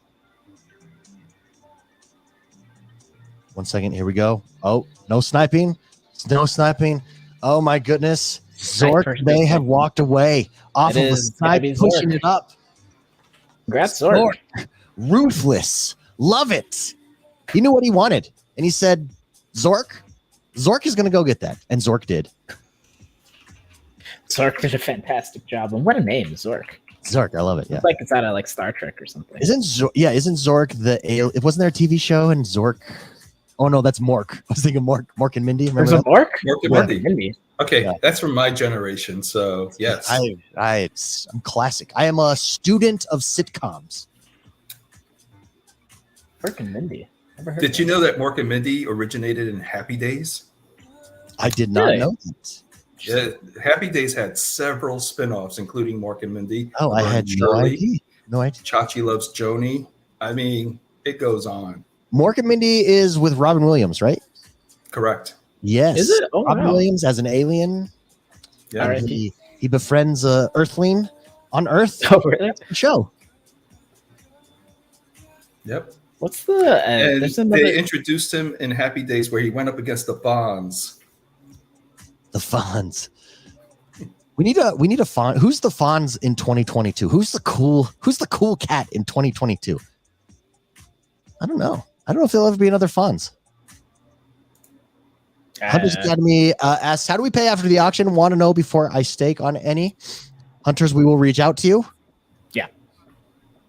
1 second. Here we go. Oh, no sniping. No sniping. Oh, my goodness. Zork may have walked away off of the snipe, pushing it up. Congrats, Zork. Ruthless. Love it. He knew what he wanted. And he said, Zork is going to go get that. And Zork did. Zork did a fantastic job. And what a name, Zork. Zork, I love it. Yeah. It's like it's out of like Star Trek or something. Isn't Zork it wasn't there a TV show and Zork? Oh no, that's Mork. I was thinking Mork and Mindy. Remember that? Mork and Mindy. Okay, that's from my generation. So yes, I'm classic. I am a student of sitcoms. Mork and Mindy. Did you know that Mork and Mindy originated in Happy Days? I did not know that. Yeah, Happy Days had several spin-offs, including Mork and Mindy. Oh, I had no idea. No idea. Chachi Loves Joni. I mean, it goes on. Mork and Mindy is with Robin Williams, right? Correct. Yes. Is it? Oh, Robin Williams as an alien. Yeah. He befriends a Earthling on Earth. Oh, really? Show. Yep. What's the? They introduced him in Happy Days where he went up against the Fonz. The Fonz. We need a Fonz. Who's the Fonz in 2022? Who's the cool cat in 2022? I don't know. I don't know if there'll ever be another Fonz. Hunters Academy asks, how do we pay after the auction? Want to know before I stake on any? Hunters, we will reach out to you. Yeah.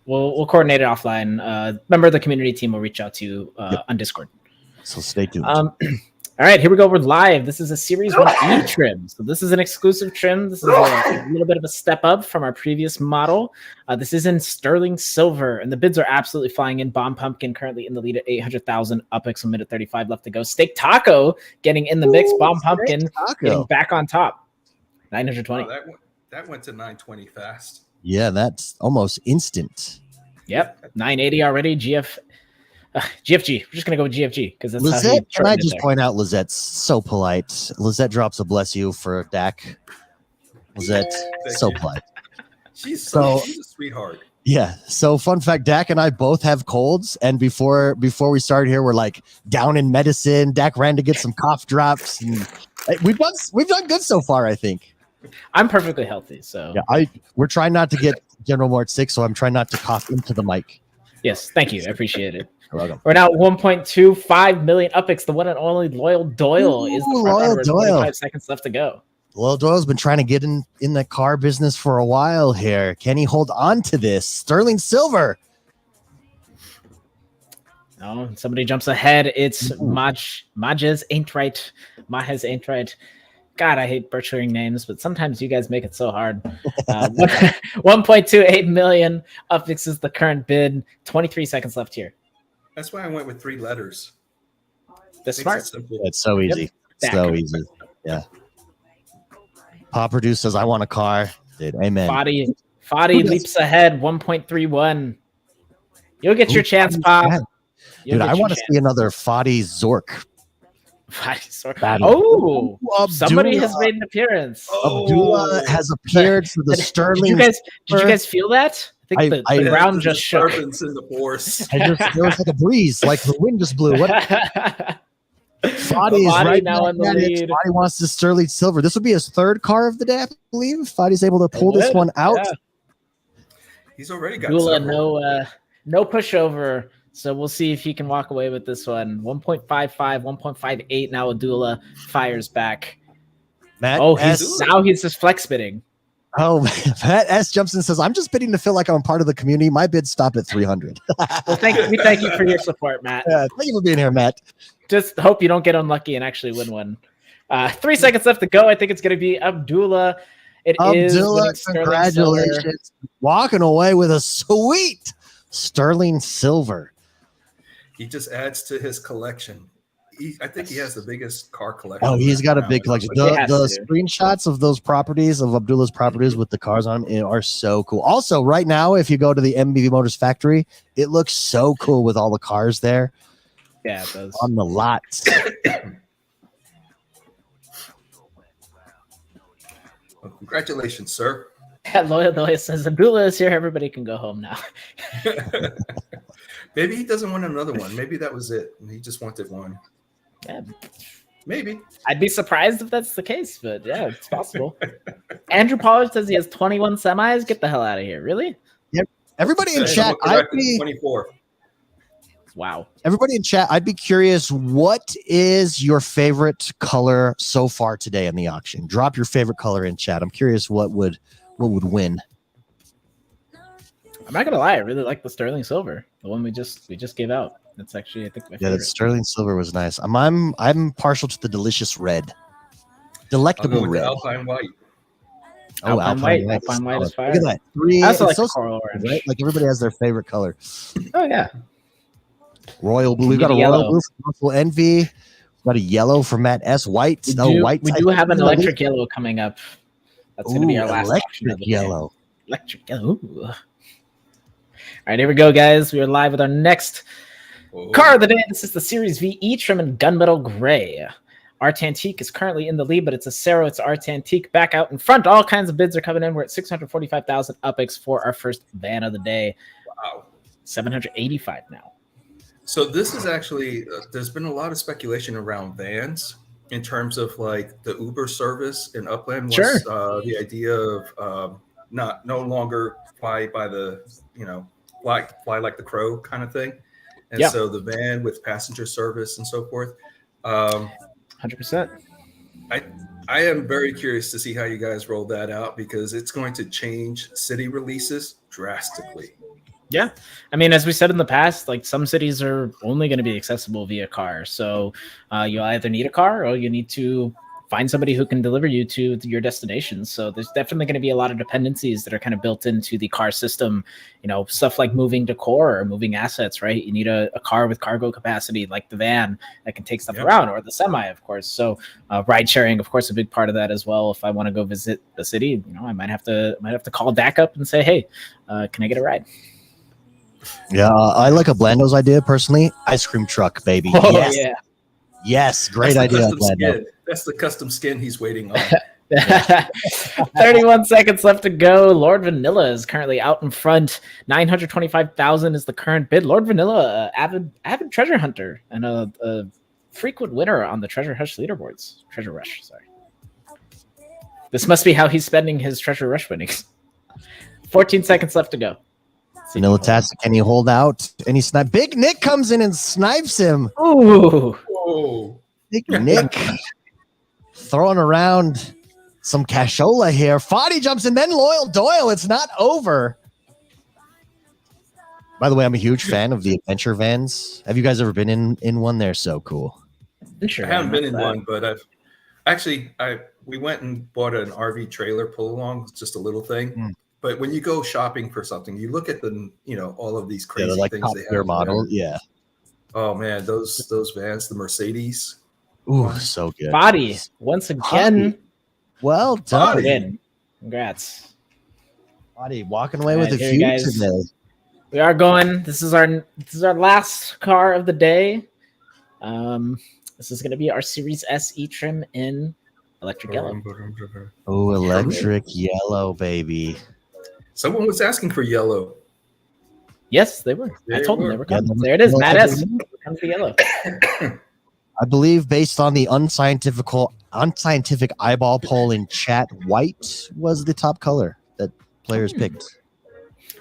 We'll coordinate it offline. Member of the community team will reach out to you on Discord. So stay tuned. All right, here we go. We're live. This is a Series 1E trim. So this is an exclusive trim. This is a little bit of a step up from our previous model. This is in sterling silver, and the bids are absolutely flying in. Bomb Pumpkin currently in the lead at 800,000. UpX 1 minute 35 left to go. Steak Taco getting in the mix. Bomb Pumpkin getting back on top. 920. Oh, that went to 920 fast. Yeah, that's almost instant. Yep, 980 already. GFG. We're just gonna go with GFG because that's Lizette. Can I just point out Lizette's so polite? Lizette drops a bless you for Dak. Lizette, so polite. She's a sweetheart. Yeah. So fun fact, Dak and I both have colds, and before we started here, we're like down in medicine. Dak ran to get some cough drops, and we've done good so far, I think. I'm perfectly healthy, so yeah. We're trying not to get General Mort sick, so I'm trying not to cough into the mic. Yes, thank you. I appreciate it. You're welcome. We're now at 1.25 million Upix. The one and only Loyal Doyle is the front Loyal runner with Doyle. 25 seconds left to go. Well, Doyle's been trying to get in the car business for a while here. Can he hold on to this? Sterling Silver. No, somebody jumps ahead. It's Majes ain't right. Majes ain't right. God, I hate butchering names, but sometimes you guys make it so hard. 1.28 million. Upix is the current bid. 23 seconds left here. That's why I went with 3 letters. That's smart. It's so easy. Yep. So easy. Yeah. Pop Produce says, I want a car. Dude, amen. Fadi leaps ahead. 1.31. You'll get your chance, Pop. Dude, I want to see another Fadi Zork. Oh, somebody has made an appeance. Abdullah has appeared for the Sterling. Did you guys feel that? I think the ground just shook. In the force. There was like a breeze, like the wind just blew. What? Fadi is right now in the lead. Fadi wants the Sterling Silver. This would be his 3rd car of the day, I believe. Fadi's able to pull this one out. Yeah. He's already got no pushover. So we'll see if he can walk away with this one. 1.55, 1.58. Now Abdullah fires back. Matt he's just flex bidding. Oh, Matt S jumps in and says, I'm just bidding to feel like I'm part of the community. My bids stop at 300. Well, we thank you for your support, Matt. Yeah, thank you for being here, Matt. Just hope you don't get unlucky and actually win one. 3 seconds left to go. I think it's going to be Abdullah. Abdullah, congratulations. Walking away with a sweet Sterling Silver. He just adds to his collection. I think he has the biggest car collection. Oh, he's got a big collection. The screenshots of those properties, of Abdullah's properties with the cars on them, are so cool. Also, right now, if you go to the MBV Motors factory, it looks so cool with all the cars there. Yeah, it does. On the lots. Well, congratulations, sir. Loyal says, Abdullah is here. Everybody can go home now. Maybe he doesn't want another one. Maybe that was it. He just wanted one. Yeah. Maybe. I'd be surprised if that's the case, but yeah, it's possible. Andrew Pollard says he has 21 semis. Get the hell out of here. Really? Yep. Everybody in chat, 24. Wow. Everybody in chat, I'd be curious, what is your favorite color so far today in the auction? Drop your favorite color in chat. I'm curious what would win. I'm not gonna lie, I really like the Sterling Silver, the one we just gave out. That's actually, I think, my favorite. The Sterling Silver was nice. I'm partial to the delicious red, delectable red. Alpine White. Oh, Alpine White is fire. Look at that. I also like so coral orange. Right? Like everybody has their favorite color. Oh yeah. Royal blue. We got a royal blue from Russell Envy. We got a yellow from Matt S. White. We do have an electric yellow coming up. That's going to be our last electric yellow. Electric yellow. All right, here we go, guys. We are live with our next car of the day. This is the Series V E-Trim in Gunmetal Gray. Art Antique is currently in the lead, but it's a Cero. It's Art Antique back out in front. All kinds of bids are coming in. We're at 645,000 Upix for our first van of the day. Wow. 785 now. So this is actually, there's been a lot of speculation around vans in terms of like the Uber service in Upland. Sure. The idea of no longer fly by the, fly like the crow kind of thing. And so the van with passenger service and so forth. 100%. I am very curious to see how you guys roll that out because it's going to change city releases drastically. Yeah. I mean, as we said in the past, like some cities are only going to be accessible via car. So you either need a car or you need to find somebody who can deliver you to your destination. So there's definitely going to be a lot of dependencies that are kind of built into the car system, stuff like moving decor or moving assets, right? You need a car with cargo capacity like the van that can take stuff around, or the semi, of course. So ride sharing, of course, a big part of that as well. If I want to go visit the city, I might have to call dApp up and say, hey, can I get a ride? Yeah, I like a Blando's idea personally. Ice cream truck, baby. Oh, yes. Yeah. Yes, great idea. That's the custom skin he's waiting on. 31 seconds left to go. Lord Vanilla is currently out in front. 925,000 is the current bid. Lord Vanilla, avid treasure hunter and a frequent winner on the Treasure Rush leaderboards. Treasure Rush, sorry. This must be how he's spending his Treasure Rush winnings. 14 seconds left to go. Vanilla Tastic, can he hold out? Any snipe? Big Nick comes in and snipes him. Ooh. Whoa. Big Nick throwing around some cashola here. Foddy jumps in, then Loyal Doyle. It's not over. By the way, I'm a huge fan of the adventure vans. Have you guys ever been in one? They're so cool. I haven't been in one, but we went and bought an RV trailer pull along. It's just a little thing. But when you go shopping for something, you look at the all of these crazy like things top they tier have. model. Yeah. Oh man, those vans, the Mercedes. Ooh, so good. Body once again. Well done. Again. Congrats. Body walking away with a here, few guys. today. We are going. This is our last car of the day. This is going to be our Series SE trim in electric yellow. Oh, electric yellow, baby. Someone was asking for yellow. Yes, they were. I told them they were coming. There it is. Well, Matt S. Comes to yellow. I believe based on the unscientific eyeball poll in chat, white was the top color that players picked.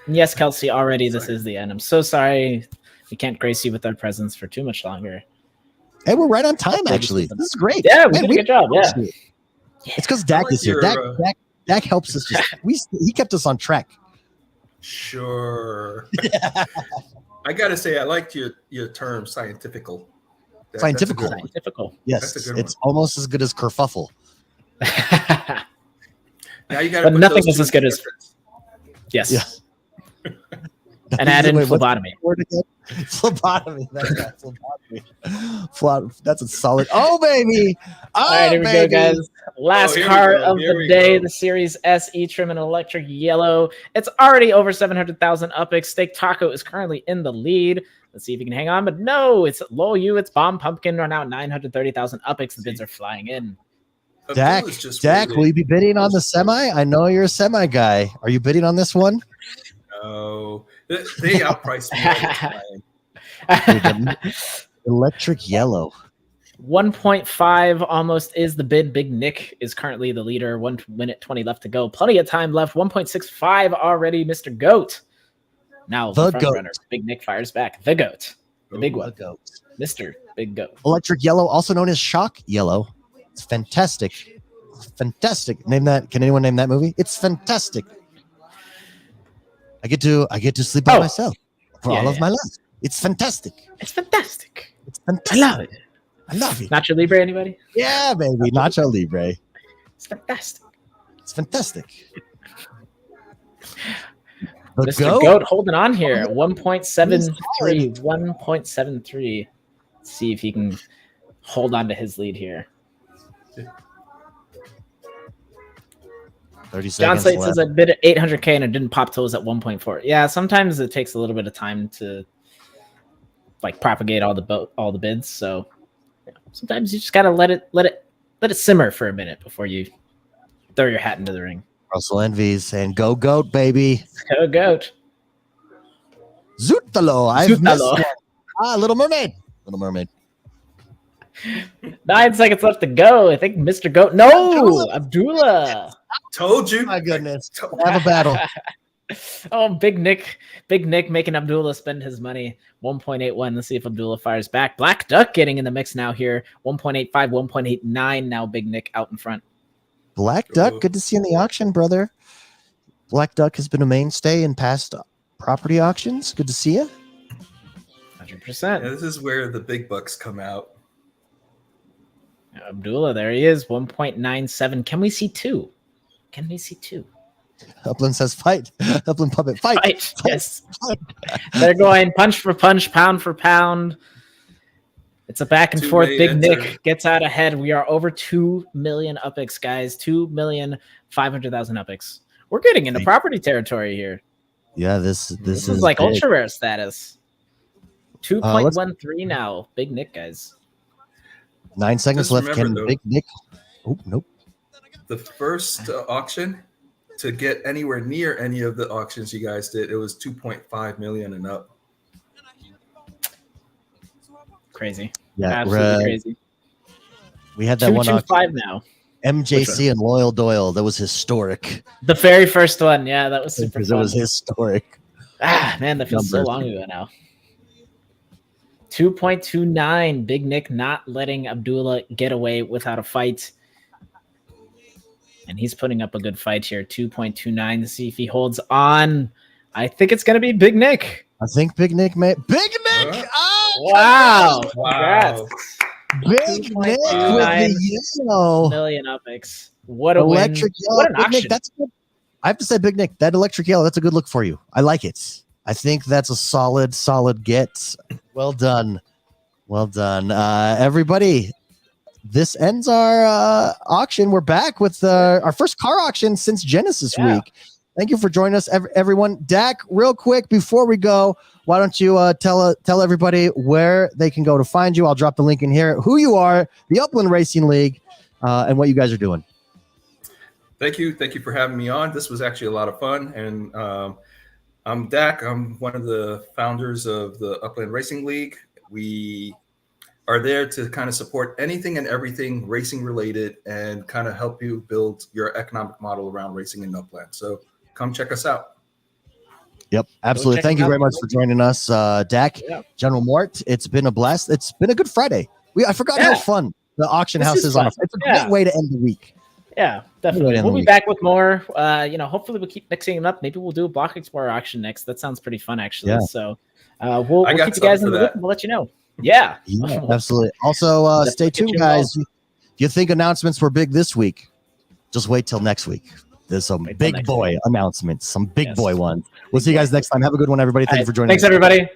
Yes, Kelsey, already this is the end. I'm so sorry we can't grace you with our presence for too much longer. Hey, we're right on time, actually. This is great. Yeah, we did a good job. Yeah. It's because Dak is here. Dak helps us. He kept us on track. Sure. I gotta say, I liked your term scientifical. Scientifical. Scientifical. Yes, it's almost as good as kerfuffle. Now you gotta. But nothing is as good as. Yes. Yeah. And add in phlebotomy. Phlebotomy. That's a solid. Oh, baby. All right, here we go, guys. Last car of the day, the Series SE trim in electric yellow. It's already over 700,000 UPX. Steak Taco is currently in the lead. Let's see if he can hang on. But no, it's Lowell U. It's Bomb Pumpkin are now 930,000 UPX. The bids are flying in. Dak, will you be bidding on the semi? I know you're a semi guy. Are you bidding on this one? No, they outpriced me all the time. Electric yellow. 1.5 almost is the bid. Big Nick is currently the leader. 1 minute 20 left to go. Plenty of time left. 1.65 already. Mr. Goat. Now the front runner. Big Nick fires back. The Goat. The big one. Goat. Mr. Big Goat. Electric yellow, also known as shock yellow. It's fantastic. Fantastic. Name that. Can anyone name that movie? It's fantastic. I get to sleep by myself for all of my life. It's fantastic. It's fantastic. It's fantastic. I love it. I love it. Nacho Libre, anybody? Yeah, baby. Nacho Libre. It's fantastic. It's fantastic. Mr. Goat holding on here. 1.73. 1.73. Let's see if he can hold on to his lead here. 30 seconds John Slate says I bid at 800K and it didn't pop till it was at 1.4. Yeah, sometimes it takes a little bit of time to propagate all the bids. So sometimes you just gotta let it simmer for a minute before you throw your hat into the ring. Russell Envy's saying, "Go Goat, baby! Go Goat!" Zootalo, I've missed one. Little Mermaid. Little Mermaid. 9 seconds left to go. I think Mr. Goat. No, Abdullah. Told you. My goodness. Have a battle. Oh, Big Nick making Abdullah spend his money. 1.81. Let's see if Abdullah fires back. Black Duck getting in the mix now here. 1.85, 1.89. Now Big Nick out in front. Black Duck, good to see you in the auction, brother. Black Duck has been a mainstay in past property auctions. Good to see you. 100%. Yeah, this is where the big bucks come out. Abdullah, there he is. 1.97. Can we see 2? Can we see 2? Upland says fight. Upland Puppet, fight. Yes. They're going punch for punch, pound for pound. It's a back and forth. Big Nick gets out ahead. We are over 2 million UPX, guys. 2,500,000 UPX. We're getting into property territory here. Yeah, this is like big. Ultra rare status. 2.13 now. Big Nick, guys. 9 seconds left. Can Big Nick? Oh, nope. The first auction to get anywhere near any of the auctions you guys did, it was 2.5 million and up. Crazy. Yeah, absolutely crazy. We had that 225 now. MJC and Loyal Doyle. That was historic. The very first one. Yeah, that was super fun. It was historic. Ah, man, that feels so Numbers. long ago now. 2.29. Big Nick not letting Abdullah get away without a fight. And he's putting up a good fight here. 2.29 to see if he holds on. I think it's going to be Big Nick. I think Big Nick may. Big Nick! Oh, Wow. Wow. Big Nick with 2.29 the yellow. million upix. What a Electric win. yellow. What an Big auction. Nick, that's good. I have to say, Big Nick, that electric yellow, that's a good look for you. I like it. I think that's a solid get. Well done. Well done. Everybody, this ends our auction. We're back with our first car auction since Genesis week. Thank you for joining us, everyone. Dak, real quick before we go, why don't you tell everybody where they can go to find you? I'll drop the link in here. Who you are, the Upland Racing League, and what you guys are doing. Thank you for having me on. This was actually a lot of fun, and I'm Dak. I'm one of the founders of the Upland Racing League. We are there to kind of support anything and everything racing related and kind of help you build your economic model around racing in Upland. So come check us out. Yep, absolutely. Thank you very much for joining us, Dak, General Mort. It's been a blast. It's been a good Friday. I forgot how fun the auction house is on. It's a great way to end the week. Yeah, definitely. We'll be back with more. Hopefully we'll keep mixing them up. Maybe we'll do a Block Explorer auction next. That sounds pretty fun, actually. Yeah. So we'll keep you guys in the loop and we'll let you know. Yeah, absolutely. Also, stay tuned, guys. You think announcements were big this week? Just wait till next week. There's some big boy announcements, some big boy ones. We'll see you guys next time. Have a good one, everybody. Thank you for joining us. Thanks, everybody.